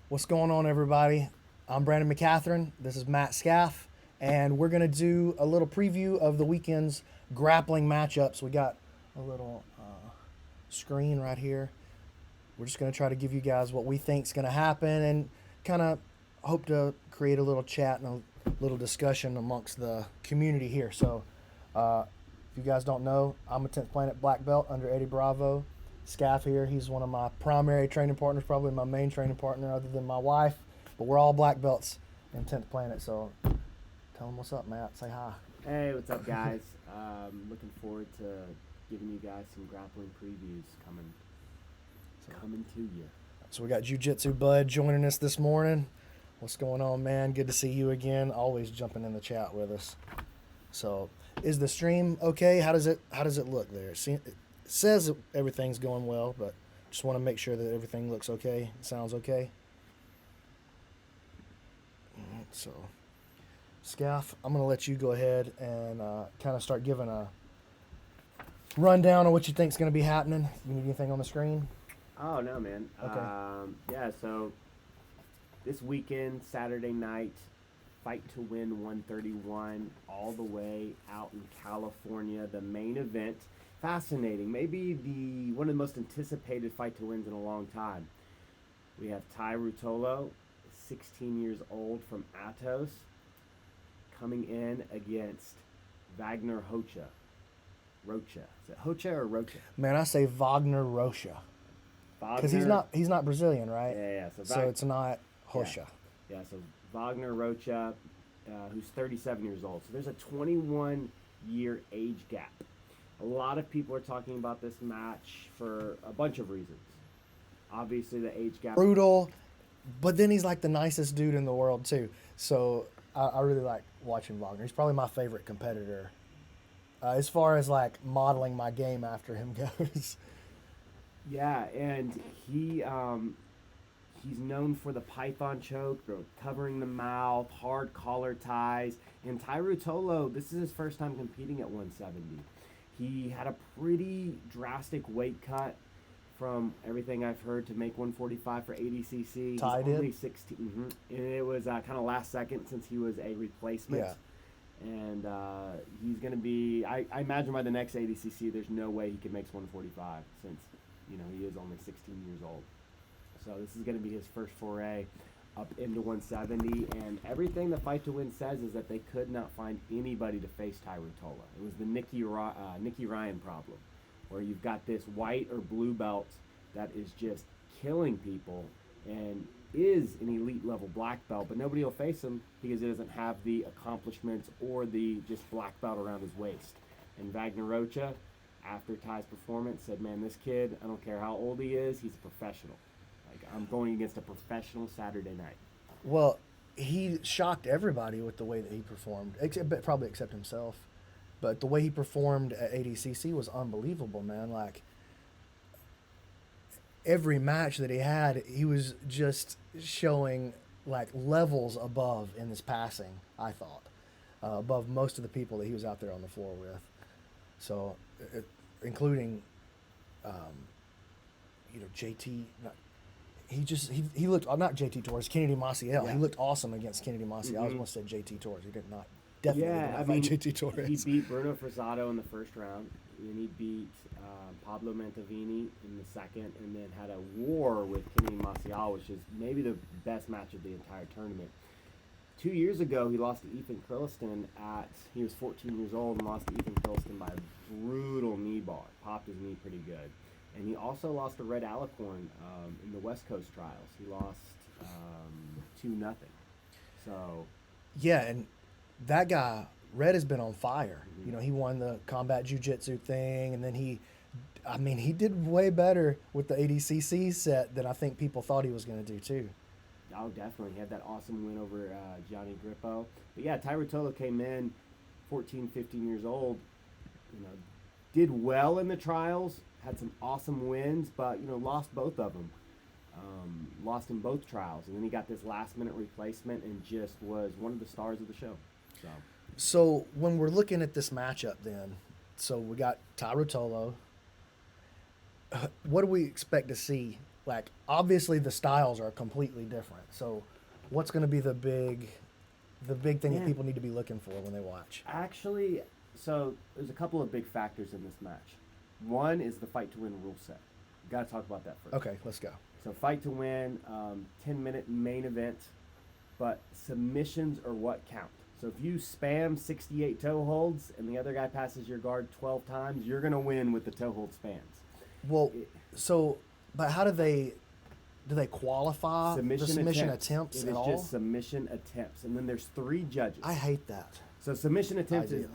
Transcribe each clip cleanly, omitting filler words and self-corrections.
What's going on, everybody? I'm Brandon Mccaghren. This is Matt Skaff, and we're going to do a little preview of the weekend's grappling matchups. We got a little screen right here. We're just going to try to give you guys what we think is going to happen and kind of hope to create a little chat and a little discussion amongst the community here. So, if you guys don't know, I'm a 10th Planet Black Belt under Eddie Bravo. Skaff here, he's one of my primary training partners, probably my main training partner other than my wife. But we're all black belts in 10th Planet, so tell them what's up, Matt. Say hi. Hey, what's up, guys? Looking forward to giving you guys some grappling previews coming to you. So we got Jiu Jitsu Bud joining us this morning. What's going on, man? Good to see you again. Always jumping in the chat with us. So, is the stream okay? How does it look there? It says that everything's going well, but just want to make sure that everything looks okay. Sounds okay. All right, so, Skaff, I'm going to let you go ahead and kind of start giving a rundown of what you think is going to be happening. You need anything on the screen? Oh, no, man. Okay. So this weekend, Saturday night, Fight to Win 131, all the way out in California, the main event. Fascinating. Maybe one of the most anticipated Fight to Wins in a long time. We have Ruotolo, 16 years old from Atos, coming in against Vagner Rocha. Is it Rocha or Rocha? Man, I say Vagner Rocha. Because he's not Brazilian, right? Yeah. So it's not Rocha. Yeah, so Vagner Rocha, who's 37 years old. So there's a 21-year age gap. A lot of people are talking about this match for a bunch of reasons. Obviously, the age gap. Brutal, but then he's like the nicest dude in the world, too. So I really like watching Vagner. He's probably my favorite competitor. As far as like modeling my game after him goes. Yeah, and he's known for the python choke, covering the mouth, hard collar ties. And Ruotolo, this is his first time competing at 170. He had a pretty drastic weight cut from everything I've heard to make 145 for ADCC. Ty He's did? only 16. And it was kind of last second since he was a replacement. Yeah. And he's going to be, I imagine by the next ADCC, there's no way he can make 145 since, he is only 16 years old. So this is going to be his first foray up into 170. And everything the Fight to Win says is that they could not find anybody to face Ruotolo. It was the Nicky Ryan problem, where you've got this white or blue belt that is just killing people and is an elite level black belt, but nobody will face him because he doesn't have the accomplishments or the just black belt around his waist. And Vagner Rocha, after Ty's performance, said, man, this kid, I don't care how old he is, he's a professional. Like, I'm going against a professional Saturday night. Well, he shocked everybody with the way that he performed, probably except himself. But the way he performed at ADCC was unbelievable, man. Like, every match that he had, he was just showing like levels above in his passing, I thought, above most of the people that he was out there on the floor with. So, including, JT. He looked not JT Torres, Kennedy Maciel. Yeah. He looked awesome against Kennedy Maciel. Mm-hmm. I was going to say JT Torres. He did not. Definitely did not fight JT Torres. He beat Bruno Frazado in the first round, and he beat Pablo Mantavini in the second, and then had a war with Kennedy Maciel, which is maybe the best match of the entire tournament. 2 years ago, he lost to Ethan Krilliston he was 14 years old and lost to Ethan Krilliston by a brutal knee bar. Popped his knee pretty good. And he also lost to Red Alicorn in the West Coast trials. He lost 2-0. So, yeah, and that guy, Red, has been on fire. Mm-hmm. He won the combat jiu-jitsu thing, and then he did way better with the ADCC set than I think people thought he was going to do, too. Oh, definitely. He had that awesome win over Gianni Grippo. But yeah, Ruotolo came in 14, 15 years old, did well in the trials, had some awesome wins, but, lost both of them. Lost in both trials. And then he got this last-minute replacement and just was one of the stars of the show. So when we're looking at this matchup then, so we got Ruotolo. What do we expect to see like obviously the styles are completely different. So what's going to be the big thing that Man. people need to be looking for when they watch? Actually, so there's a couple of big factors in this match. One is the fight to win rule set. Got to talk about that first. Okay, let's go. So fight to win, 10-minute main event, but submissions are what count. So if you spam 68 toe holds and the other guy passes your guard 12 times, you're going to win with the toe hold spans. Well, but how do they qualify the submission attempts It at is all? just submission attempts. And then there's 3 judges. I hate that. So submission attempts idea.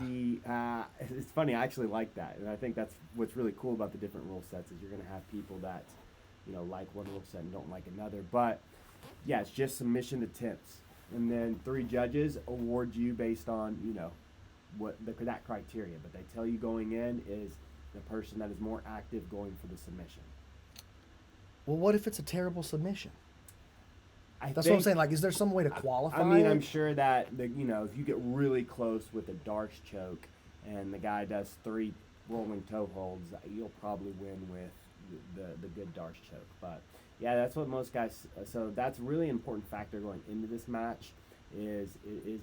is it's funny, I actually like that. And I think that's what's really cool about the different rule sets is you're going to have people that, like one rule set and don't like another. But, yeah, it's just submission attempts. And then 3 judges award you based on, what that criteria. But they tell you going in is the person that is more active going for the submission. Well, what if it's a terrible submission? That's what I'm saying. Like, is there some way to qualify? I mean, it? I'm sure that if you get really close with a darce choke, and the guy does 3 rolling toe holds, you'll probably win with the good darce choke. But yeah, that's what most guys. So that's a really important factor going into this match. Is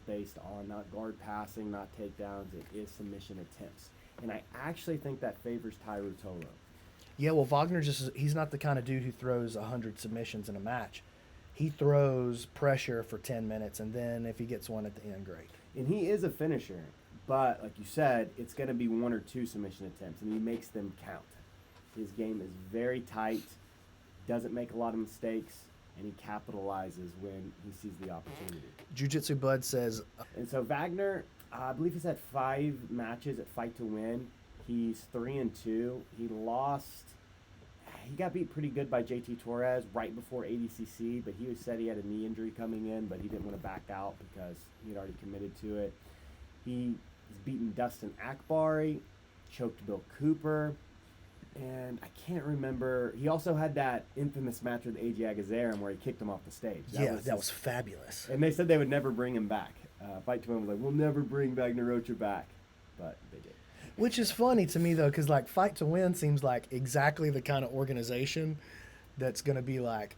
based on not guard passing, not takedowns. It is submission attempts, and I actually think that favors Ruotolo. Yeah, well, Vagner he's not the kind of dude who throws 100 submissions in a match. He throws pressure for 10 minutes, and then if he gets one at the end, great. And he is a finisher, but like you said, it's going to be 1 or 2 submission attempts, and he makes them count. His game is very tight, doesn't make a lot of mistakes, and he capitalizes when he sees the opportunity. Jiu Jitsu Bud says... And so Vagner, I believe he's had 5 matches at Fight to Win. He's 3-2. He got beat pretty good by JT Torres right before ADCC, but he said he had a knee injury coming in, but he didn't want to back out because he had already committed to it. He's beaten Dustin Akbari, choked Bill Cooper, and I can't remember. He also had that infamous match with AJ Agazaram where he kicked him off the stage. That was fabulous. And they said they would never bring him back. Fight to Win was like, we'll never bring Vagner Rocha back, but they did. Which is funny to me, though, because, like, Fight to Win seems like exactly the kind of organization that's going to be like,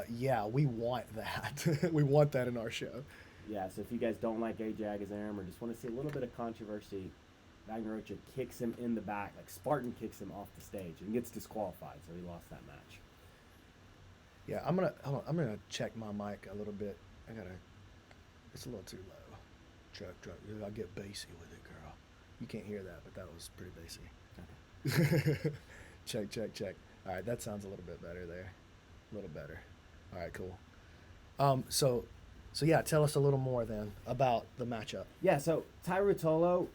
yeah, we want that. We want that in our show. Yeah, so if you guys don't like AJ Agazaram or just want to see a little bit of controversy, Vagner Rocha kicks him in the back, like Spartan kicks him off the stage and gets disqualified, so he lost that match. Yeah, I'm gonna check my mic a little bit. It's a little too low. Chuck, I get bassy with it, girl. You can't hear that, but that was pretty bassy. Okay. check. All right, that sounds a little bit better there. A little better. All right, cool. So yeah, tell us a little more then about the matchup. Yeah, so Ruotolo,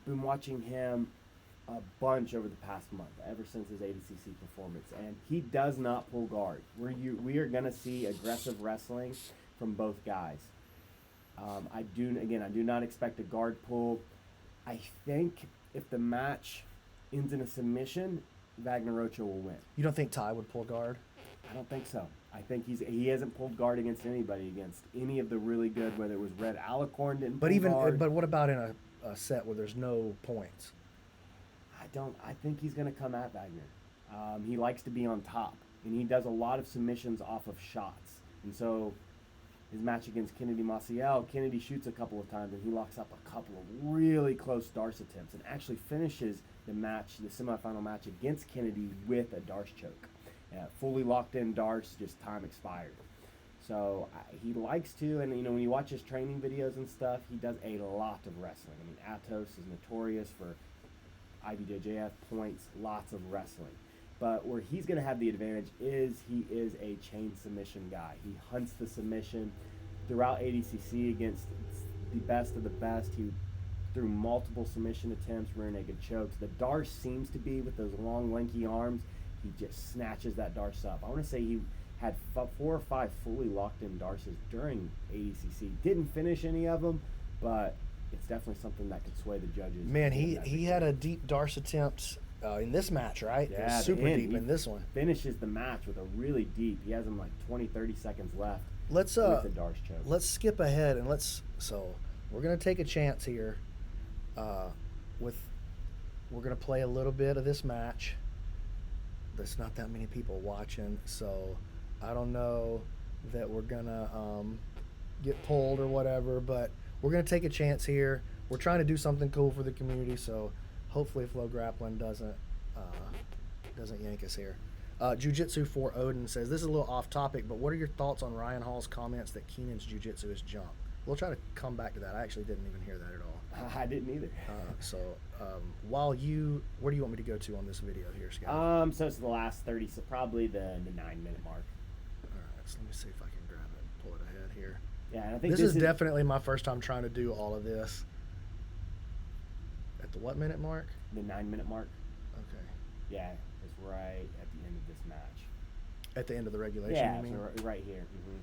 been watching him a bunch over the past month, ever since his ADCC performance, and he does not pull guard. We are going to see aggressive wrestling from both guys. I do not expect a guard pull. I think if the match ends in a submission, Vagner Rocha will win. You don't think Ty would pull guard? I don't think so. I think he hasn't pulled guard against anybody, against any of the really good, whether it was Red Alicorn didn't pull guard. But what about in a set where there's no points? I think he's going to come at Vagner. He likes to be on top, and he does a lot of submissions off of shots. And so his match against Kennedy Maciel, Kennedy shoots a couple of times, and he locks up a couple of really close darce attempts and actually finishes the semifinal match against Kennedy with a darce choke. Fully locked in darce, just time expired. So he likes to, and when you watch his training videos and stuff, he does a lot of wrestling. I mean, Atos is notorious for IBJJF points, lots of wrestling. But where he's going to have the advantage is he is a chain submission guy. He hunts the submission throughout ADCC against the best of the best. He threw multiple submission attempts, rear naked chokes. The darce seems to be with those long, lanky arms. He just snatches that darce up. I want to say he had 4 or 5 fully locked in darces during ADCC. Didn't finish any of them, but it's definitely something that could sway the judges. Man, he had a deep darce attempt in this match, right? Yeah, it was super deep in this one. Finishes the match with a really deep. He has him like 20, 30 seconds left. Let's with the darce choke. Let's skip ahead and we're gonna take a chance here. We're gonna play a little bit of this match. there's not that many people watching, so I don't know that we're gonna get pulled or whatever, but we're gonna take a chance here. We're trying to do something cool for the community, so hopefully Flow Grappling doesn't yank us here. Jiu Jitsu for Odin says, this is a little off topic, but what are your thoughts on Ryan Hall's comments that Keenan's Jiu Jitsu is junk? We'll try to come back to that. I actually didn't even hear that at all. I didn't either. Where do you want me to go to on this video here, Scott? So it's the last 30, so probably the 9-minute mark. All right, so let me see if I can grab it and pull it ahead here. Yeah, and I think this is definitely my first time trying to do all of this. At the what minute mark? The 9-minute mark. Okay. Yeah, it's right at the end of this match. At the end of the regulation, yeah, you mean? So right here. Mm-hmm.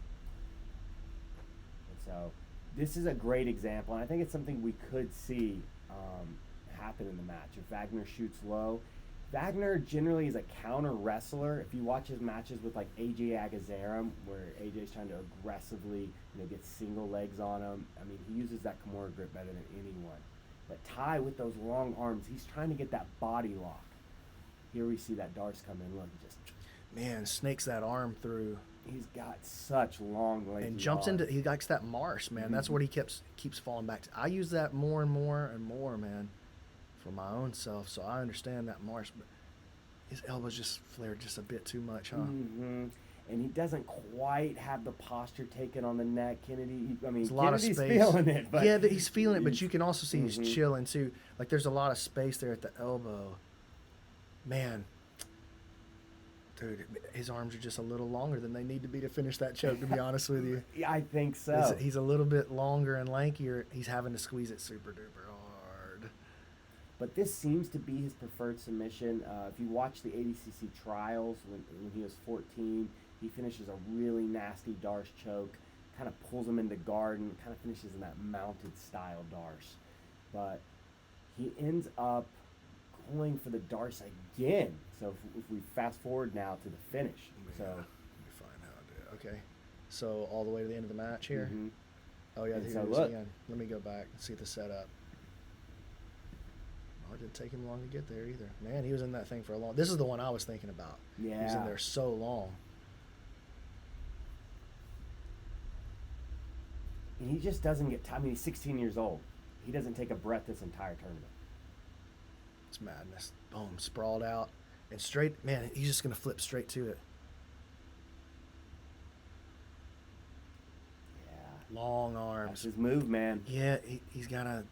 And so this is a great example, and I think it's something we could see happen in the match. If Vagner shoots low, Vagner generally is a counter wrestler. If you watch his matches with like AJ Agazaram, where AJ's trying to aggressively, get single legs on him, I mean, he uses that Kimura grip better than anyone. But Ty, with those long arms, he's trying to get that body lock. Here we see that Darce come in. Look, just man, snakes that arm through. He's got such long legs. And jumps into, he likes that marsh, man. Mm-hmm. That's what he keeps falling back to. I use that more and more and more, man, for my own self. So I understand that marsh, but his elbows just flared just a bit too much, huh? Mm-hmm. And he doesn't quite have the posture taken on the neck. Kennedy, I mean, there's a lot Kennedy's of space. Feeling it. But yeah, he's feeling it, but you can also see mm-hmm. he's chilling too. Like there's a lot of space there at the elbow. Man, dude, his arms are just a little longer than they need to be to finish that choke, to be honest with you. Yeah, I think so. He's a little bit longer and lankier. He's having to squeeze it super duper hard. But this seems to be his preferred submission. If you watch the ADCC trials when he was 14, he finishes a really nasty Darce choke, kind of pulls him into guard and kind of finishes in that mounted style Darce. But he ends up going for the Darce again. So if we fast forward now to the finish. Let me find how to do it. Okay. So all the way to the end of the match here? Mm-hmm. Oh, yeah, and here so it is look. again. Let me go back and see the setup. Oh, it didn't take him long to get there either. Man, he was in that thing for a long... This is the one I was thinking about. Yeah. He was in there so long. And he just doesn't get time. I mean, he's 16 years old. He doesn't take a breath this entire tournament. It's madness. Boom, sprawled out. And straight... Man, he's just going to flip straight to it. Yeah. Long arms. That's his move, man. Yeah, he's got a...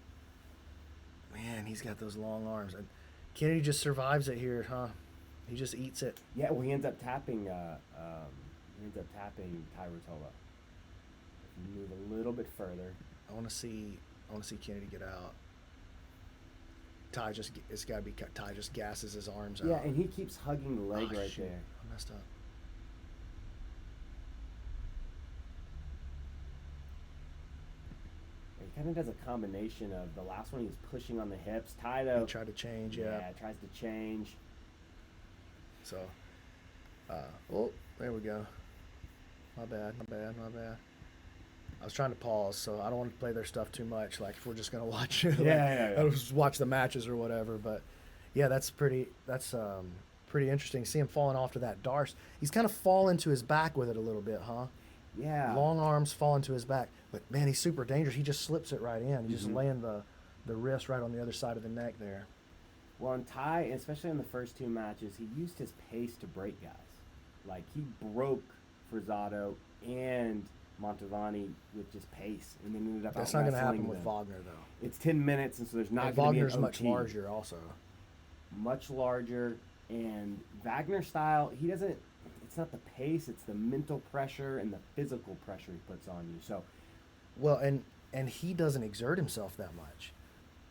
Man, he's got those long arms. And Kennedy just survives it here, huh? He just eats it. Yeah, well, he ends up tapping Ty Ruotolo. If you move a little bit further. I want to see Kennedy get out. Ty just gasses his arms out. Yeah, and he keeps hugging the leg right shoot. there. I messed up. He kind of does a combination of the last one he was pushing on the hips. Ty, though, He tried to change, yeah, tries to change. So, oh, there we go. My bad. I was trying to pause, so I don't want to play their stuff too much. Like if we're just gonna watch, just watch the matches or whatever. But yeah, that's pretty interesting. See him falling off to that Darce. He's kind of falling to his back with it a little bit, huh? Yeah. Long arms falling to his back, but man, he's super dangerous. He just slips it right in. He's just laying the wrist right on the other side of the neck there. Well, and Ty, especially in the first two matches, he used his pace to break guys. Like he broke Frazado and Montevani with just pace, and then ended up That's not going to happen them. with Vagner, though. It's 10 minutes, and so there's not going to be an Wagner's much OT. larger, also. Much larger, and Vagner style, he doesn't. It's not the pace; it's the mental pressure and the physical pressure he puts on you. So, well, and he doesn't exert himself that much.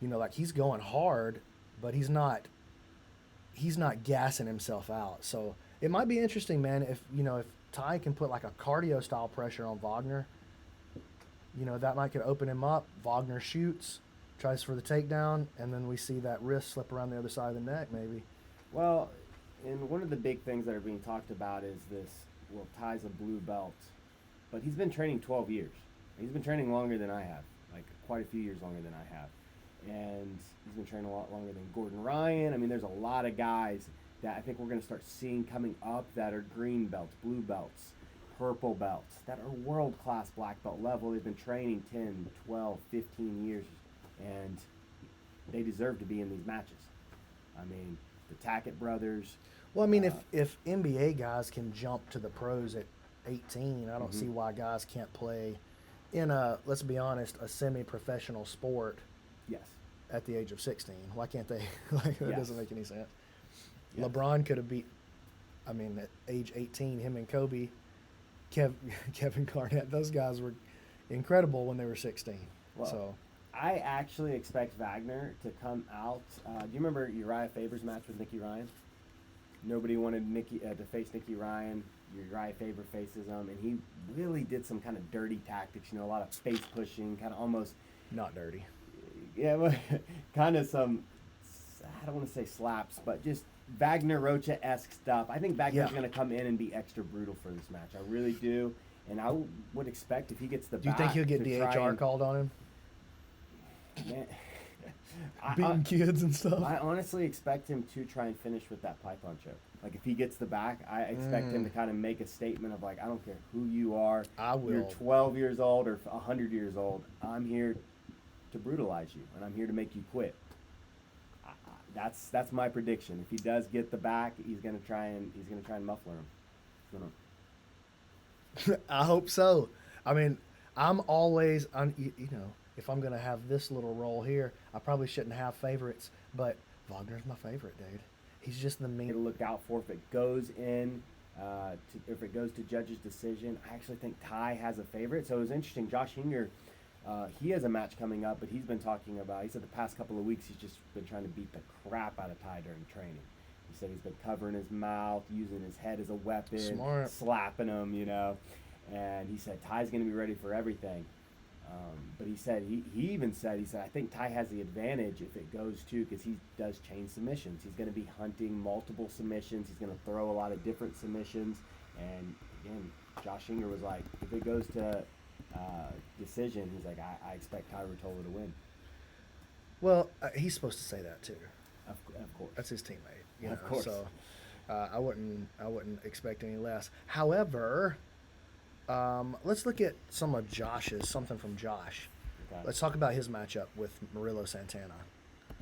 Like he's going hard, but he's not gassing himself out. So it might be interesting, man, if Ty can put like a cardio style pressure on Vagner, that might could open him up. Vagner shoots, tries for the takedown, and then we see that wrist slip around the other side of the neck, maybe. well, and one of the big things that are being talked about is this. Well, Ty's a blue belt, but he's been training 12 years. He's been training longer than I have, like quite a few years longer than I have, and he's been training a lot longer than Gordon Ryan. I mean, there's a lot of guys that I think we're going to start seeing coming up that are green belts, blue belts, purple belts, that are world-class black belt level. They've been training 10, 12, 15 years, and they deserve to be in these matches. I mean, the Tackett brothers. Well, I mean, if NBA guys can jump to the pros at 18, I don't see why guys can't play in let's be honest, a semi-professional sport Yes. at the age of 16. Why can't they? Like, that Yes. doesn't make any sense. Yes. LeBron could have beat, I mean, at age 18, him and Kobe, Kevin Garnett, those guys were incredible when they were 16. Well, So, I actually expect Vagner to come out. Do you remember Uriah Faber's match with Nicky Ryan? Nobody wanted Nicky to face Nicky Ryan. Uriah Faber faces him, and he really did some kind of dirty tactics. You know, a lot of face pushing, kind of almost. not dirty. Yeah, well, kind of some. I don't want to say slaps, but just Vagner Rocha-esque stuff. I think Vagner's Yeah. going to come in and be extra brutal for this match. I really do, and I would expect if he gets the. Do you think he'll get DHR called on him? Man, Beating kids and stuff? I honestly expect him to try and finish with that python choke. Like, if he gets the back, I expect him to kind of make a statement of, like, I don't care who you are. I will. You're 12 years old or 100 years old. I'm here to brutalize you, and I'm here to make you quit. That's my prediction. If he does get the back, he's gonna try and muffler him. I hope so. I mean, I'm always, you know, if I'm going to have this little role here, I probably shouldn't have favorites, but Wagner's my favorite, dude. He's just the To mean. look out for if it goes in, if it goes to judge's decision. I actually think Ty has a favorite. So it was interesting. Josh Hinger, he has a match coming up, but he's been talking about. He said the past couple of weeks he's just been trying to beat the crap out of Ty during training. He said he's been covering his mouth, using his head as a weapon, Smart. slapping him, you know. And he said Ty's going to be ready for everything. But he said he even said I think Ty has the advantage if it goes to, because he does chain submissions. He's going to be hunting multiple submissions. He's going to throw a lot of different submissions. And again, Josh Hinger was like, if it goes to decision, he's like, I expect Ty Ruotolo to win. Well, he's supposed to say that too. Of course. That's his teammate. You Of know, course. So I wouldn't expect any less. However, let's look at something from Josh. Okay. Let's talk about his matchup with Murillo Santana.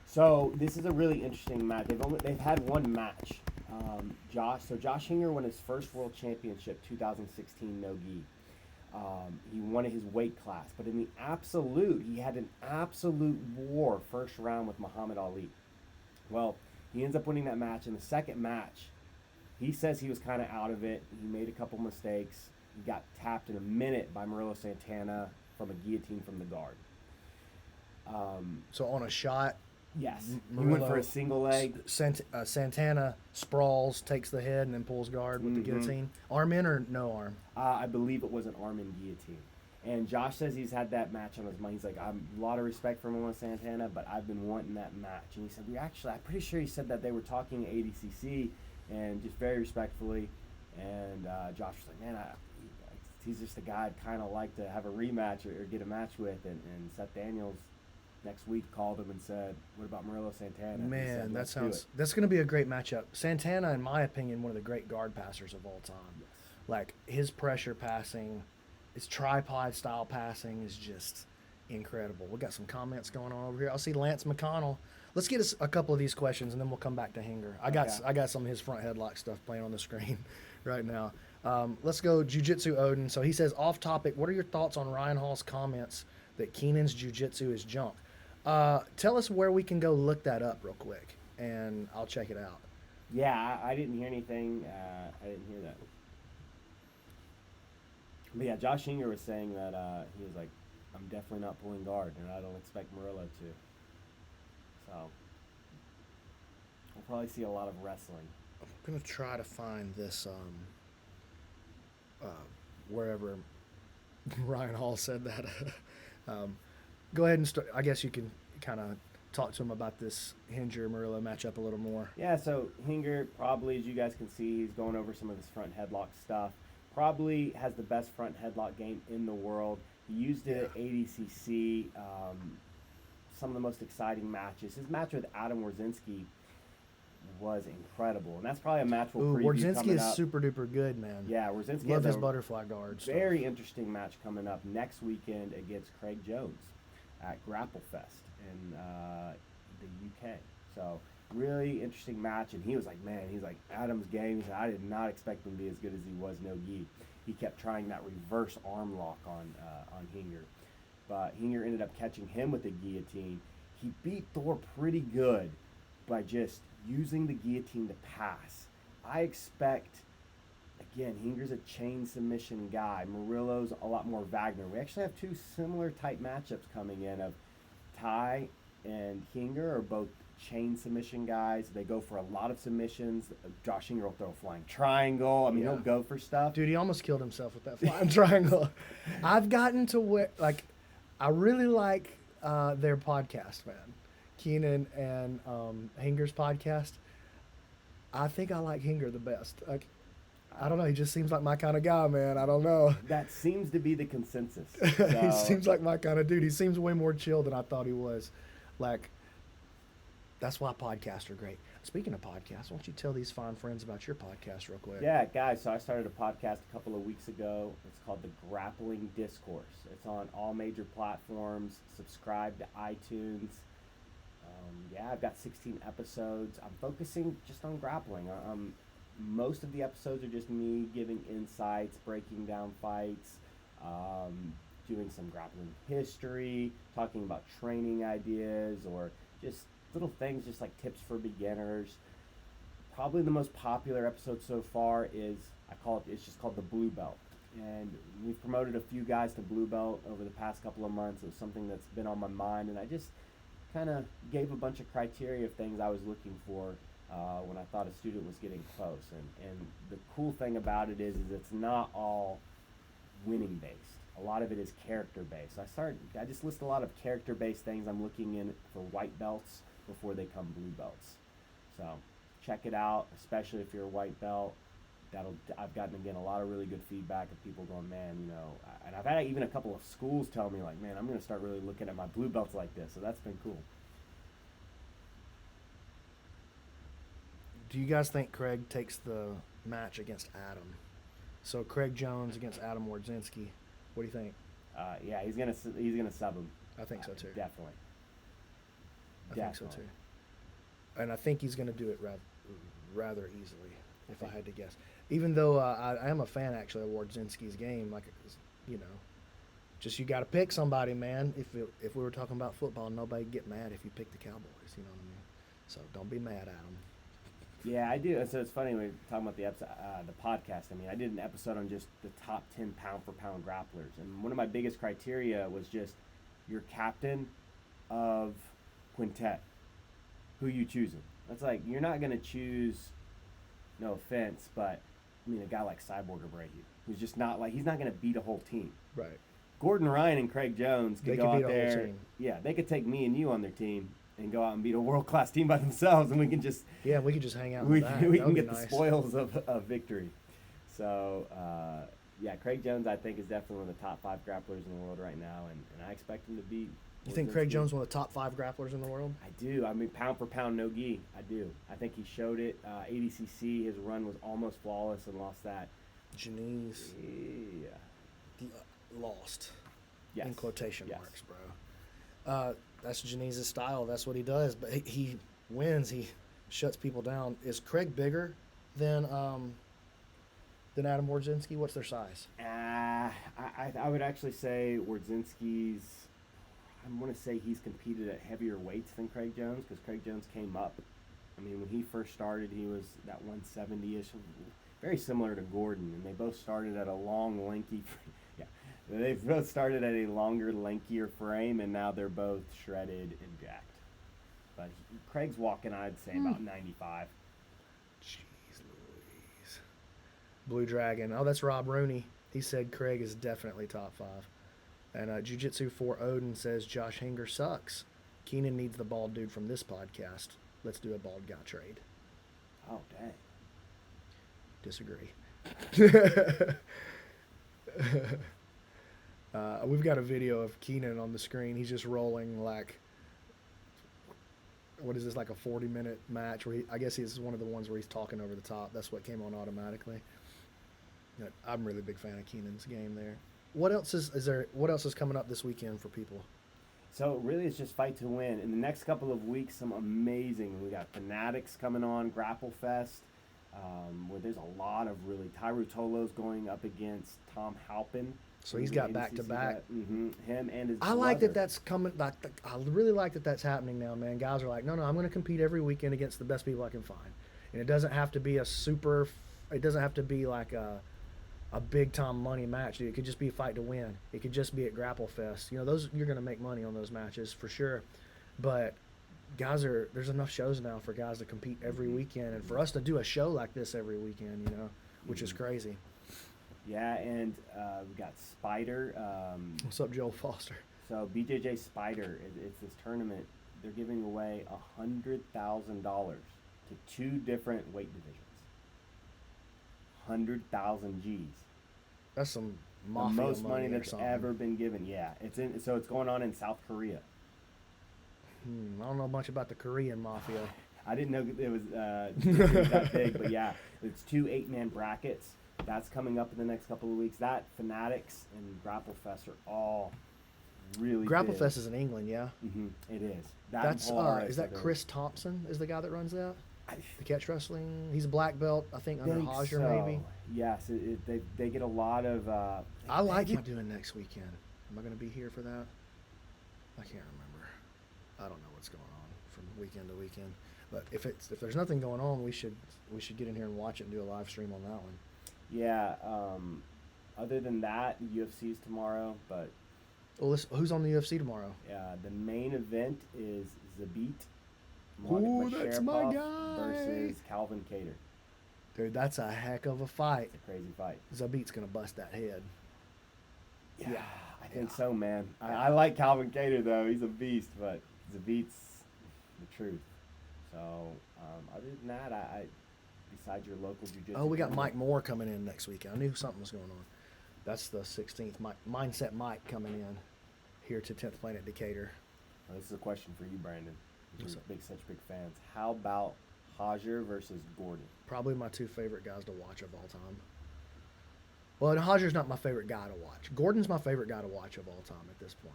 So this is a really interesting match. They've had one match. Josh Hinger won his first world championship, 2016 no-gi. He won his weight class, but in the absolute, he had an absolute war first round with Muhammad Ali. Well, he ends up winning that match. In the second match, he says he was kind of out of it. He made a couple mistakes. He got tapped in a minute by Murillo Santana from a guillotine from the guard. So on a shot, Yes. He Murillo, went for a single leg. Santana sprawls, takes the head, and then pulls guard with the guillotine. Arm in or no arm? I believe it was an arm in guillotine. And Josh says he's had that match on his mind. He's like, I'm a lot of respect for Murillo Santana, but I've been wanting that match. And he said, I'm pretty sure he said that they were talking ADCC, and just very respectfully. And Josh was like, man, he's just a guy I'd kind of like to have a rematch or get a match with. And Seth Daniels next week called him and said, what about Murillo Santana? And he Man, said, that's "Let's going to be a great matchup. Santana, in my opinion, one of the great guard passers of all time. do it." Like, his pressure passing, his tripod style passing is just incredible. We got some comments going on over here. I'll see Lance McConnell. Let's get us a couple of these questions, and then we'll come back to Hinger. I got some of his front headlock stuff playing on the screen right now. Let's go Jiu Jitsu Odin. So he says, off topic, what are your thoughts on Ryan Hall's comments that Keenan's Jiu Jitsu is junk? Tell us where we can go look that up real quick, and I'll check it out. Yeah, I didn't hear anything. I didn't hear that. But yeah, Josh Hinger was saying that he was like, I'm definitely not pulling guard, and I don't expect Murillo to. So we'll probably see a lot of wrestling. I'm going to try to find this wherever Ryan Hall said that. Go ahead and start. I guess you can kind of talk to him about this Hinger-Murillo matchup a little more. Yeah, so Hinger probably, as you guys can see, he's going over some of his front headlock stuff. Probably has the best front headlock game in the world. He used it at ADCC. Some of the most exciting matches. His match with Adam Warzinski was incredible, and that's probably a match we'll Ooh, preview Wardzinski coming is up. super duper good, man. Yeah, Wardzinski Love has his a butterfly guard stuff. very interesting match coming up next weekend against Craig Jones at Grapple Fest in the UK. So really interesting match, and he was like, man, he's like, Adam's game. He said, I did not expect him to be as good as he was, no gi. He kept trying that reverse arm lock on Hinger, but Hinger ended up catching him with the guillotine. He beat Thor pretty good by just using the guillotine to pass. I expect, again, Hinger's a chain submission guy. Murillo's a lot more Vagner. We actually have two similar type matchups coming in of Ty and Hinger are both chain submission guys. They go for a lot of submissions. Josh Hinger will throw a flying triangle. I mean, he'll go for stuff. Dude, he almost killed himself with that flying triangle. I've gotten to where, like, I really like their podcast, man. Keenan and Hinger's podcast. I think I like Hinger the best. Like, I don't know. He just seems like my kind of guy, man. I don't know. That seems to be the consensus. He So, seems like my kind of dude. He seems way more chill than I thought he was. Like, that's why podcasts are great. Speaking of podcasts, why don't you tell these fine friends about your podcast real quick? yeah, guys, so I started a podcast a couple of weeks ago. It's called The Grappling Discourse. It's on all major platforms. Subscribe to iTunes. Yeah, I've got 16 episodes. I'm focusing just on grappling. Most of the episodes are just me giving insights, breaking down fights, doing some grappling history, talking about training ideas, or just little things, just like tips for beginners. Probably the most popular episode so far is, it's just called the Blue Belt. And we've promoted a few guys to Blue Belt over the past couple of months. It was something that's been on my mind, and I just kind of gave a bunch of criteria of things I was looking for when I thought a student was getting close. And the cool thing about it is it's not all winning based. A lot of it is character based. I just list a lot of character based things I'm looking in for white belts before they come blue belts. So check it out, especially if you're a white belt. I've gotten, again, a lot of really good feedback of people going, man, and I've had even a couple of schools tell me, like, man, I'm going to start really looking at my blue belts like this. So that's been cool. Do you guys think Craig takes the match against Adam? So Craig Jones against Adam Wardzinski. What do you think? Yeah, he's gonna sub him. I think so too. Definitely. I think so too. And I think he's going to do it rather easily, if I had to guess. Even though I am a fan, actually, of Wardzinski's game. Like, just you got to pick somebody, man. If we were talking about football, nobody'd get mad if you pick the Cowboys. You know what I mean? So don't be mad at them. Yeah, I do. So it's funny when you're talking about the podcast. I mean, I did an episode on just the top 10 pound-for-pound grapplers. And one of my biggest criteria was just your captain of quintet. Who you choosing? That's like, you're not going to choose, no offense, but, I mean, a guy like Cyborg or Brady, who's just not like, he's not going to beat a whole team. Right. Gordon Ryan and Craig Jones could go out beat a there. whole team. Yeah, they could take me and you on their team and go out and beat a world-class team by themselves, and we can just we could just hang out. we that can would get be the nice. spoils of victory. So yeah, Craig Jones I think is definitely one of the top 5 grapplers in the world right now, and I expect him to beat. You think Craig Jones one of the top 5 grapplers in the world? I do. I mean, pound for pound, no gi. I do. I think he showed it. ADCC, his run was almost flawless and lost that. Janice. Yeah. Lost. Yes. In quotation Yes. marks, bro. That's Janice's style. That's what he does. But he wins. He shuts people down. Is Craig bigger than Adam Wardzinski? What's their size? I would actually say Wardzinski's. I want to say he's competed at heavier weights than Craig Jones, because Craig Jones came up. I mean, when he first started, he was that 170-ish, very similar to Gordon, and they both started at a long, lanky. Yeah, they both started at a longer, lankier frame, and now they're both shredded and jacked. But Craig's walking, I'd say, about 95. Jeez Louise. Blue Dragon. Oh, that's Rob Rooney. He said Craig is definitely top 5. And Jiu Jitsu for Odin says Josh Hinger sucks. Keenan needs the bald dude from this podcast. Let's do a bald guy trade. Oh, dang. Disagree. We've got a video of Keenan on the screen. He's just rolling like what is this, like a 40-minute match where I guess he's one of the ones where he's talking over the top. That's what came on automatically. Yeah, I'm a really big fan of Keenan's game there. What else is there? What else is coming up this weekend for people? So really, it's just fight to win. In the next couple of weeks, some amazing. We got Fanatics coming on, Grapple Fest, where there's a lot of really. Ruotolo's going up against Tom Halpin. So he's got back to back. Him and his. I like that that's coming. I really like that that's happening now, man. Guys are like, no, I'm going to compete every weekend against the best people I can find, and it doesn't have to be a super. It doesn't have to be like a big time money match, dude. It could just be a fight to win. It could just be at Grapple Fest. You know, those you're going to make money on those matches for sure. But there's enough shows now for guys to compete every weekend, and for us to do a show like this every weekend, you know, which is crazy. Yeah, and we got Spider. What's up, Joel Foster? So BJJ Spider, it's this tournament. They're giving away $100,000 to 2 different weight divisions. 100,000 G's. That's some The mafia most money that's something. ever been given. Yeah, so it's going on in South Korea. I don't know much about the Korean mafia. I didn't know it was that big, but yeah, it's 2 8-man brackets. That's coming up in the next couple of weeks. That Fanatics and Grapple Fest are all really Grapple big. Fest is in England, yeah. It is. That's is that Chris Thompson is the guy that runs that? The catch wrestling. He's a black belt, I think, under Hinger maybe. Yes, they get a lot of. I like him doing next weekend. Am I going to be here for that? I can't remember. I don't know what's going on from weekend to weekend. But if there's nothing going on, we should get in here and watch it and do a live stream on that one. Yeah. Other than that, UFC's tomorrow, but. Well, who's on the UFC tomorrow? The main event is Zabit. Ooh, that's my guy. Versus Calvin Cater. Dude, that's a heck of a fight. It's a crazy fight. Zabit's gonna bust that head. Yeah, I think so, man. I like Calvin Cater though; he's a beast. But Zabit's the truth. So, other than that, I besides your local jiu-jitsu. Oh, we got Mike Moore coming in next week. I knew something was going on. That's the 16th. Mindset Mike coming in here to 10th Planet Decatur. Well, this is a question for you, Brandon. We're What's up? such big fans. How about Hajer versus Gordon? Probably my 2 favorite guys to watch of all time. Well, and Hajer's not my favorite guy to watch. Gordon's my favorite guy to watch of all time at this point.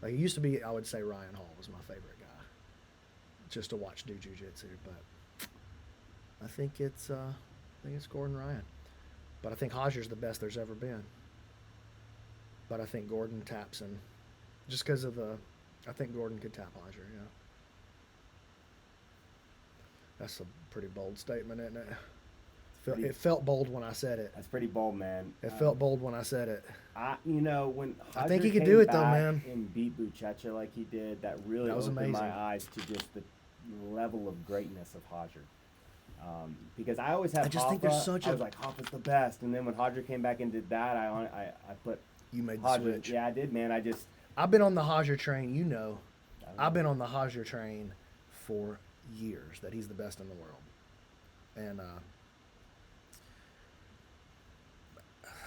Like, it used to be, I would say Ryan Hall was my favorite guy, just to watch do jiu-jitsu. But I think it's Gordon Ryan. But I think Hajer's the best there's ever been. But I think Gordon taps him, just because of I think Gordon could tap Hajer. Yeah. That's a pretty bold statement, isn't it? It felt bold when I said it. That's pretty bold, man. It felt bold when I said it. When I think he Hajer could do came it, though, back man. And beat Buchecha like he did, that really That was opened amazing. my eyes to just the level of greatness of Hajer. Because I always have. I just think there's such I was like, Hoffa's the best, and then when Hajer came back and did that, I put. You made the Hajer. switch. Yeah, I did, man. I've been on the Hajer train, you know. I've been on the Hajer train for years, that he's the best in the world. And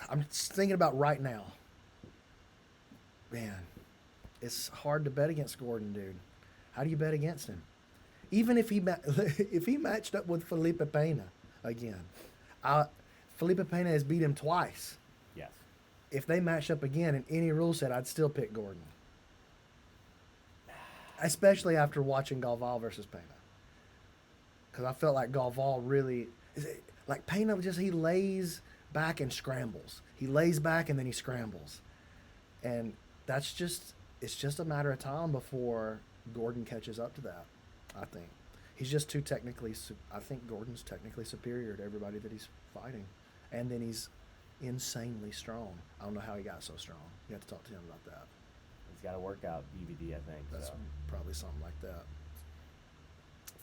I'm just thinking about right now. Man, it's hard to bet against Gordon, dude. How do you bet against him? Even if he matched up with Felipe Pena again. Felipe Pena has beat him twice. Yes. If they matched up again in any rule set, I'd still pick Gordon. Especially after watching Galval versus Pena. Because I felt like Galval really... Like Pena, he lays back and scrambles. He lays back and then he scrambles. And it's just a matter of time before Gordon catches up to that, I think. He's just I think Gordon's technically superior to everybody that he's fighting. And then he's insanely strong. I don't know how he got so strong. You have to talk to him about that. He's got a workout DVD, I think. That's probably something like that.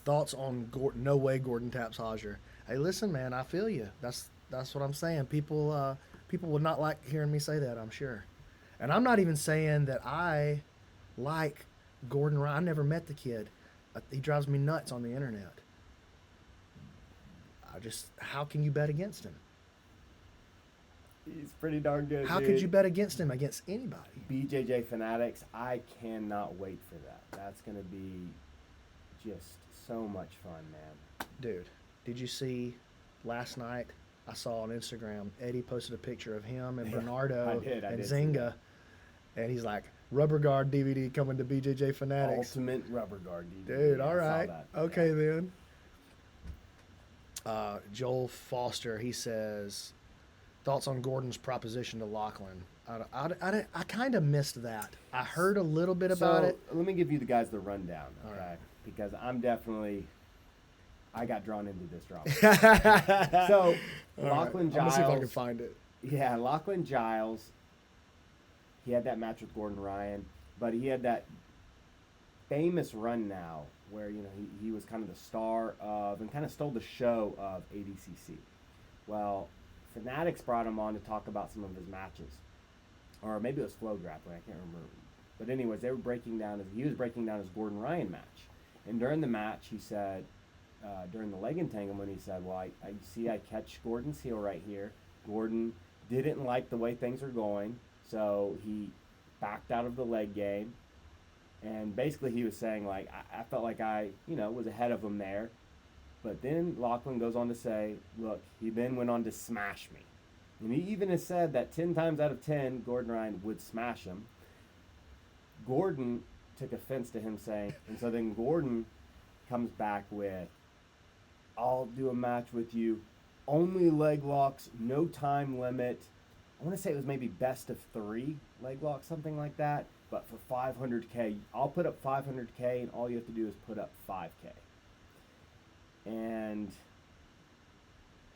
Thoughts on Gordon? No way Gordon taps Hajer. Hey, listen, man, I feel you. That's what I'm saying. People would not like hearing me say that, I'm sure. And I'm not even saying that I like Gordon Ryan. I never met the kid. He drives me nuts on the internet. How can you bet against him? He's pretty darn good. How could you bet against him against anybody? BJJ Fanatics, I cannot wait for that. That's going to be just so much fun, man. Dude, did you see last night? I saw on Instagram, Eddie posted a picture of him and Bernardo I did and see Zynga. that. And he's like, Rubber Guard DVD coming to BJJ Fanatics. Ultimate Rubber Guard DVD. Dude, all I saw right. that. Okay, Yeah. then. Joel Foster, he says, thoughts on Gordon's proposition to Lachlan. I kind of missed that. I heard a little bit about it. Let me give you the guys the rundown, All okay? right. Because I got drawn into this drama. So, Lachlan Giles. I'm gonna see if I can Giles. find it. Yeah, Lachlan Giles. He had that match with Gordon Ryan, but he had that famous run now where, you know, he was kind of the star of and kind of stole the show of ADCC. Well, Fanatics brought him on to talk about some of his matches. Or maybe it was Flow Grappling, I can't remember. But anyways, he was breaking down his Gordon Ryan match. And during the match, he said, during the leg entanglement, he said, well, I catch Gordon's heel right here. Gordon didn't like the way things were going, so he backed out of the leg game. And basically he was saying, like, I felt like I, was ahead of him there. But then Lachlan goes on to say, look, he then went on to smash me. And he even has said that 10 times out of 10, Gordon Ryan would smash him. Gordon took offense to him saying, and so then Gordon comes back with, I'll do a match with you, only leg locks, no time limit. I want to say it was maybe best of 3 leg locks, something like that. But for 500K, I'll put up 500K, and all you have to do is put up 5K. And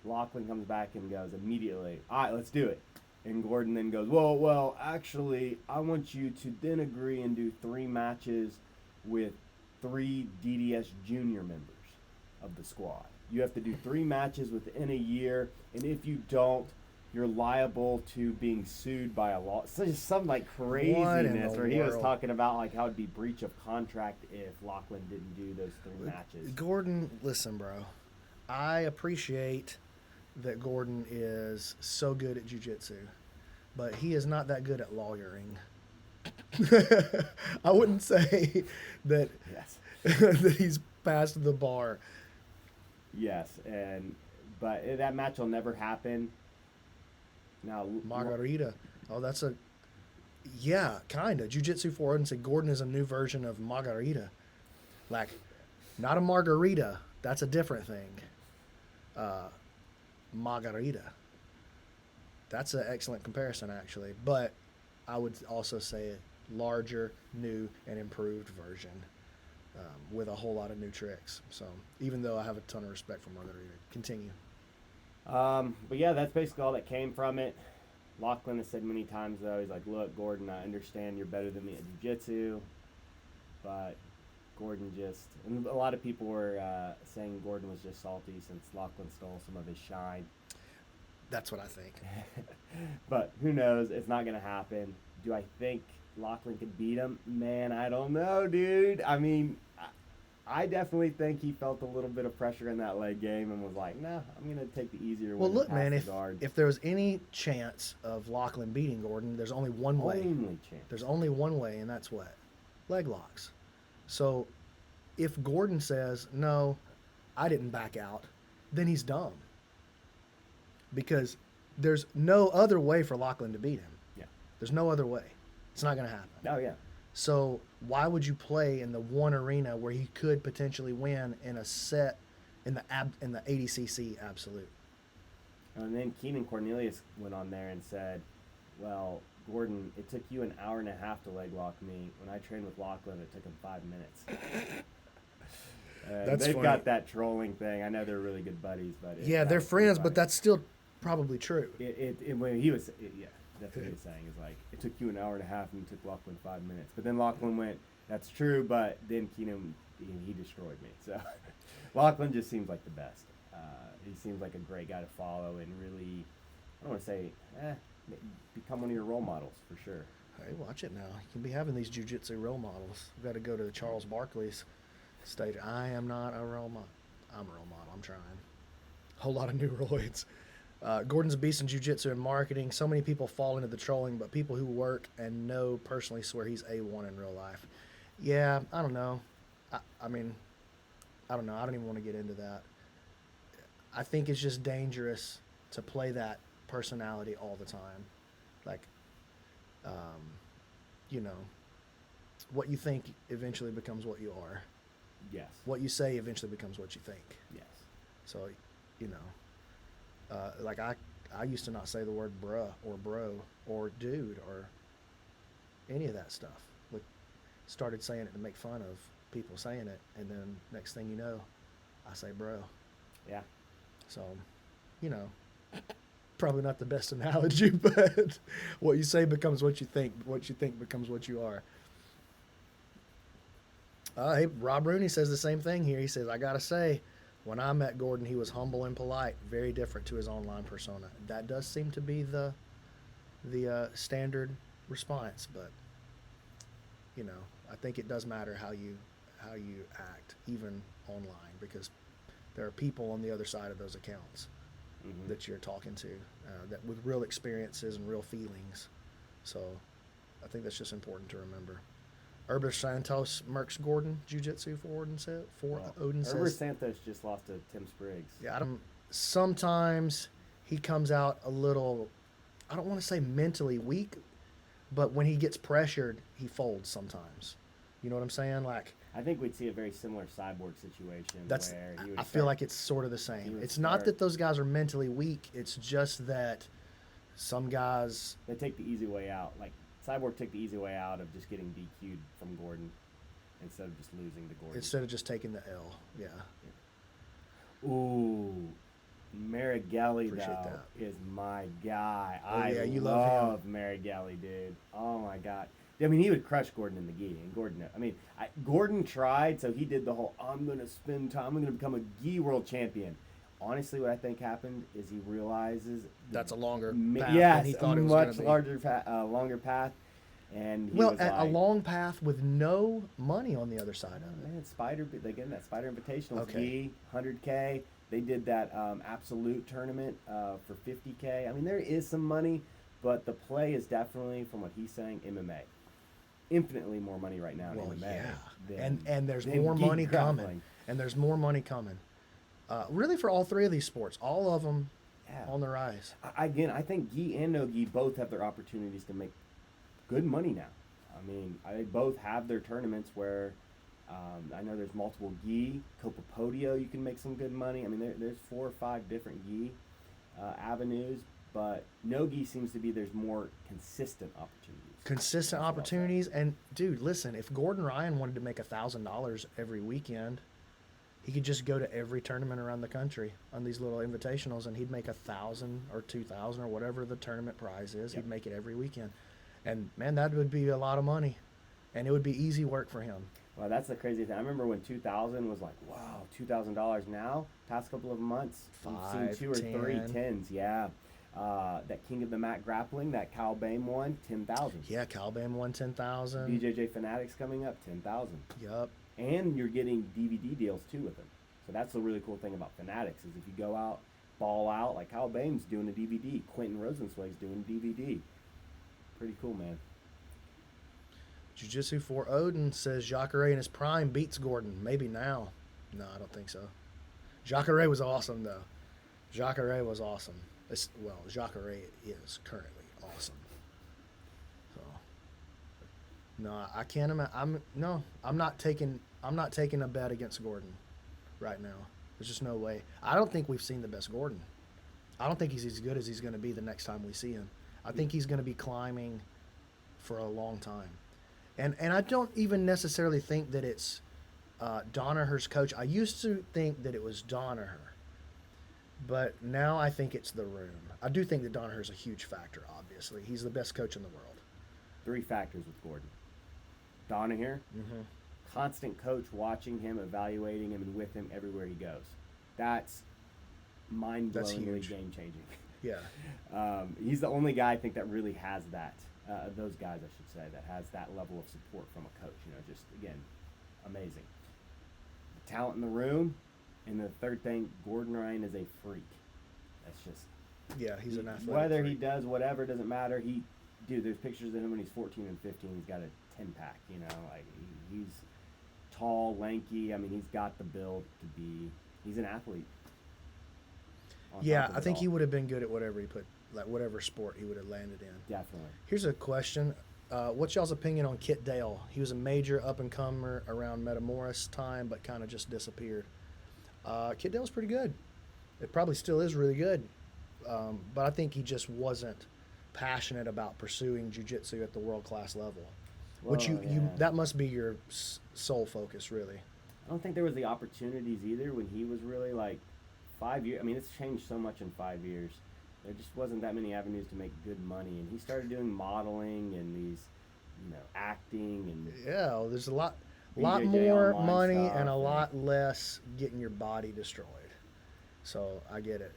Lachlan comes back and goes immediately, all right, let's do it. And Gordon then goes, well, actually, I want you to then agree and do 3 matches with 3 DDS junior members of the squad. You have to do 3 matches within a year, and if you don't, you're liable to being sued by a law. So just some like craziness where he was talking about like how it'd be breach of contract if Lachlan didn't do those 3 matches. Gordon, listen, bro. I appreciate that Gordon is so good at jiu-jitsu, but he is not that good at lawyering. I wouldn't say that, Yes. that he's passed the bar. Yes, but that match will never happen. Now, Margarita. Oh, that's kind of. Jiu-Jitsu 400 said Gordon is a new version of Margarita. Like, not a margarita. That's a different thing. Margarita. That's an excellent comparison, actually. But I would also say a larger, new, and improved version with a whole lot of new tricks. So, even though I have a ton of respect for Margarita. Continue. But yeah, that's basically all that came from it. Lachlan has said many times, though, he's like, look, Gordon, I understand you're better than me at jiu-jitsu, but Gordon and a lot of people were saying Gordon was just salty since Lachlan stole some of his shine. That's what I think. But who knows? It's not going to happen. Do I think Lachlan could beat him? Man, I don't know, dude. I mean, I definitely think he felt a little bit of pressure in that leg game and was like, nah, I'm going to take the easier way. Well, look, man, the guard. if there was any chance of Lachlan beating Gordon, there's only one way. Only chance. There's only one way, and that's what? Leg locks. So if Gordon says, no, I didn't back out, then he's dumb. Because there's no other way for Lachlan to beat him. Yeah. There's no other way. It's not going to happen. Oh, yeah. So why would you play in the one arena where he could potentially win in a set in the ADCC absolute? And then Keenan Cornelius went on there and said, well, Gordon, it took you an hour and a half to leg lock me. When I trained with Lachlan, it took him 5 minutes. They've funny. got that trolling thing. I know they're really good buddies, but Yeah, they're friends, but that's still probably true. When he was, yeah, that's what he was saying. Is like, it took you an hour and a half and it took Lachlan 5 minutes. But then Lachlan went, that's true, but then Keenan, he destroyed me. So Lachlan just seems like the best. He seems like a great guy to follow and really, I don't want to say, become one of your role models for sure. Hey, watch it now. You can be having these jiu-jitsu role models. We've got to go to the Charles Barkley's stage. I am not a role model. I'm a role model. I'm trying. Whole lot of new roids. Gordon's a beast in jiu-jitsu and marketing. So many people fall into the trolling, but people who work and know personally swear he's A1 in real life. Yeah, I don't know. I mean, I don't know. I don't even want to get into that. I think it's just dangerous to play that personality all the time. Like, you know, what you think eventually becomes what you are. Yes. What you say eventually becomes what you think. Yes. So, you know, like I used to not say the word bruh or bro or dude or any of that stuff. Like, started saying it to make fun of people saying it, and then next thing you know, I say bro. Yeah. So, you know, probably not the best analogy, but what you say becomes what you think. What you think becomes what you are. Hey, Rob Rooney says the same thing here. He says, I got to say, when I met Gordon, he was humble and polite, very different to his online persona. That does seem to be the standard response, but, you know, I think it does matter how you act, even online, because there are people on the other side of those accounts that you're talking to that with real experiences and real feelings. So I think that's just important to remember. Herbert Santos Mercs Gordon Jiu Jitsu for Odin says. Herbert Santos just lost to Tim Spriggs. Yeah, sometimes he comes out a little, I don't want to say mentally weak, but when he gets pressured, he folds sometimes. You know what I'm saying? Like, I think we'd see a very similar Cyborg situation. Where he would I feel like it's sort of the same. It's not that those guys are mentally weak. It's just that some guys, they take the easy way out. Like, Cyborg took the easy way out of just getting DQ'd from Gordon instead of just losing to Gordon. Instead of just taking the L, yeah. Ooh, Marigelli, though, is my guy. You love Marigelli, dude. Oh, my God. I mean, he would crush Gordon in the gi. And Gordon tried, so he did the whole, I'm going to spend time, I'm going to become a gi world champion. Honestly, what I think happened is he realizes that's a longer path than he thought it was going to be. Longer path. And he a long path with no money on the other side of it. Man, that Spider Invitational gi, 100K. They did that absolute tournament for 50K. I mean, there is some money, but the play is definitely, from what he's saying, MMA. Infinitely more money right now in MMA. Yeah. And there's more money coming. And there's more money coming. Really for all three of these sports, all of them on the rise. I think gi and no gi both have their opportunities to make good money now. I mean, they both have their tournaments where I know there's multiple gi. Copa Podio, you can make some good money. I mean, there's 4 or 5 different gi avenues, but no gi seems to be there's more consistent opportunities. And dude, listen, if Gordon Ryan wanted to make $1,000 every weekend, he could just go to every tournament around the country on these little invitationals, and he'd make $1,000 or $2,000 or whatever the tournament prize is. Yep. He'd make it every weekend, and man, that would be a lot of money, and it would be easy work for him. Well, that's the crazy thing. I remember when 2,000 was like, wow, $2,000 now. Past couple of months, we've seen 2 or 3 10s. Yeah. That King of the Mat Grappling, that Cal Bame won, 10,000. Yeah, Cal Bame won 10,000. BJJ Fanatics coming up, 10,000. Yup. And you're getting DVD deals too with them. So that's the really cool thing about Fanatics is if you go out, ball out, like Cal Bame's doing a DVD, Quentin Rosenzweig's doing a DVD. Pretty cool, man. Jiu-Jitsu for Odin says Jacare in his prime beats Gordon. Maybe now. No, I don't think so. Jacare was awesome, though. Jacare was awesome. Jacare is currently awesome. So, no, I can't imagine. I'm not taking a bet against Gordon right now. There's just no way. I don't think we've seen the best Gordon. I don't think he's as good as he's going to be the next time we see him. I think he's going to be climbing for a long time. And I don't even necessarily think that it's Danaher's coach. I used to think that it was Danaher, but now I think it's the room. I do think that Danaher's a huge factor, obviously. He's the best coach in the world. 3 factors with Gordon. Danaher, constant coach watching him, evaluating him, and with him everywhere he goes. That's mind-blowingly game-changing. Yeah. He's the only guy I think that really has that. Those guys, I should say, that has that level of support from a coach. Just, again, amazing. The talent in the room. And the third thing, Gordon Ryan is a freak. That's just... Yeah, he's an athletic whether freak. he does whatever, doesn't matter. There's pictures of him when he's 14 and 15. He's got a 10-pack, Like, he's tall, lanky. I mean, he's got the build to be. He's an athlete. Yeah, I think he would have been good at whatever he put, like whatever sport he would have landed in. Definitely. Here's a question. What's y'all's opinion on Kit Dale? He was a major up-and-comer around Metamoris time, but kind of just disappeared. Kit Dale's pretty good. It probably still is really good. But I think he just wasn't passionate about pursuing jiu-jitsu at the world-class level. Well, That must be your sole focus, really. I don't think there was the opportunities either when he was really like 5 years. I mean, it's changed so much in 5 years. There just wasn't that many avenues to make good money, and he started doing modeling and these, acting and Well, there's a lot BJJ more online money stuff and a lot less getting your body destroyed. So I get it.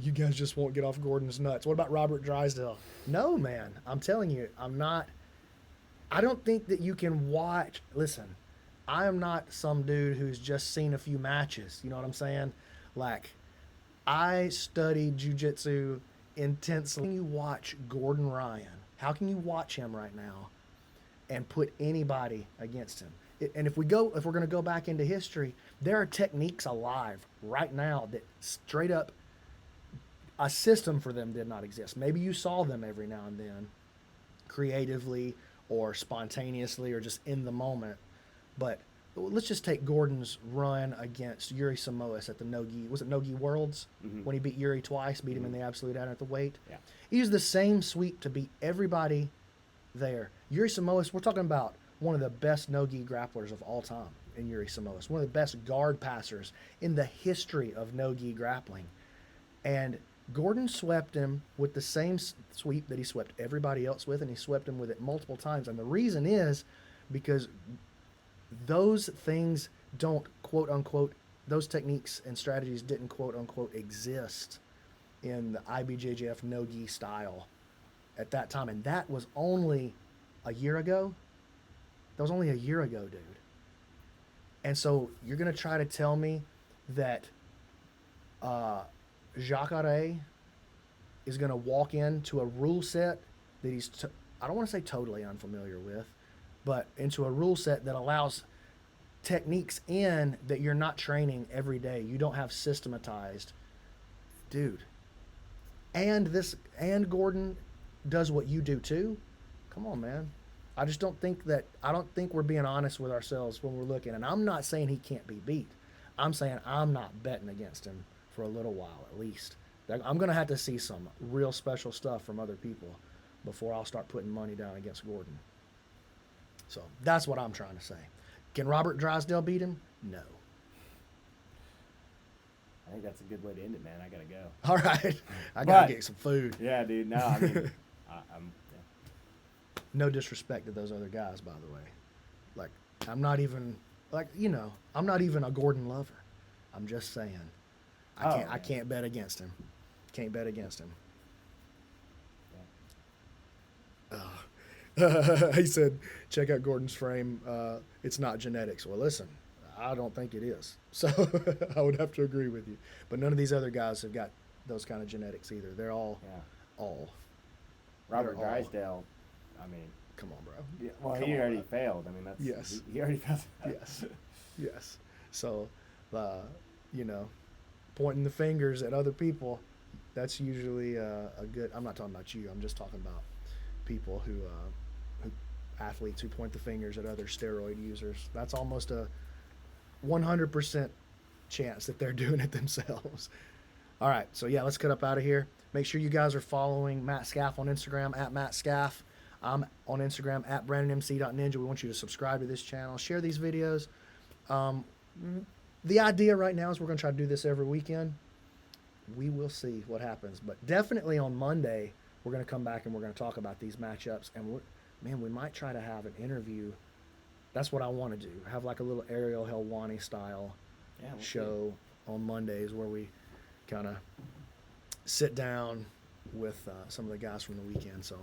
You guys just won't get off Gordon's nuts. What about Robert Drysdale? No, man. I'm telling you, I don't think that you can watch. Listen, I am not some dude who's just seen a few matches. You know what I'm saying? Like, I studied jiu-jitsu intensely. How can you watch Gordon Ryan? How can you watch him right now and put anybody against him? And if we're going to go back into history, there are techniques alive right now that straight up a system for them did not exist. Maybe you saw them every now and then, creatively or spontaneously or just in the moment. But let's just take Gordon's run against Yuri Samoas at the Nogi Worlds, when he beat Yuri twice, beat him in the absolute at the weight. Yeah. He used the same sweep to beat everybody there. Yuri Samoas, we're talking about one of the best no-gi grapplers of all time in Yuri Samoas, one of the best guard passers in the history of no-gi grappling. And Gordon swept him with the same sweep that he swept everybody else with, and he swept him with it multiple times. And the reason is because those things don't, quote-unquote, those techniques and strategies didn't, quote-unquote, exist in the IBJJF no-gi style at that time. And that was only a year ago. That was only a year ago, dude. And so you're going to try to tell me that Jacare is going to walk into a rule set that he's, I don't want to say totally unfamiliar with, but into a rule set that allows techniques in that you're not training every day. You don't have systematized. Dude. And Gordon does what you do too. Come on, man. I don't think we're being honest with ourselves when we're looking. And I'm not saying he can't be beat. I'm saying I'm not betting against him for a little while at least. I'm going to have to see some real special stuff from other people before I'll start putting money down against Gordon. So that's what I'm trying to say. Can Robert Drysdale beat him? No. I think that's a good way to end it, man. I got to go. All right. I got to get some food. Yeah, dude. No, I mean, I'm... No disrespect to those other guys, by the way. Like, I'm not even a Gordon lover. I'm just saying. I can't bet against him. Can't bet against him. Yeah. He said, check out Gordon's frame. It's not genetics. Well, listen, I don't think it is. So I would have to agree with you. But none of these other guys have got those kind of genetics either. They're all. Robert Drysdale, I mean. Come on, bro. Yeah, well, he already failed. I mean, that's. Yes. He already failed. Yes. So, pointing the fingers at other people, that's usually a good. I'm not talking about you. I'm just talking about people who athletes who point the fingers at other steroid users. That's almost a 100% chance that they're doing it themselves. All right, so yeah, let's cut up out of here. Make sure you guys are following Matt Skaff on Instagram at Matt Skaff. I'm on Instagram at BrandonMC.Ninja. We want you to subscribe to this channel, share these videos. The idea right now is we're going to try to do this every weekend. We will see what happens. But definitely on Monday, we're going to come back and we're going to talk about these matchups. And, we might try to have an interview. That's what I want to do. Have like a little Ariel Helwani style show on Mondays where we kind of sit down with some of the guys from the weekend. So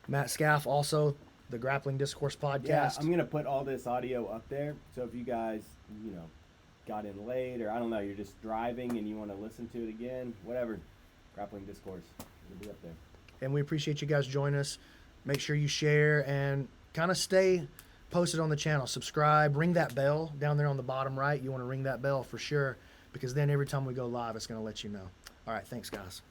Matt Skaff, also the Grappling Discourse podcast. Yeah, I'm going to put all this audio up there. So if you guys, got in late or I don't know, you're just driving and you want to listen to it again, whatever, Grappling Discourse, it'll be up there. And we appreciate you guys joining us. Make sure you share and kind of stay posted on the channel. Subscribe, ring that bell down there on the bottom right. You want to ring that bell for sure, because then every time we go live, it's going to let you know. All right, thanks, guys.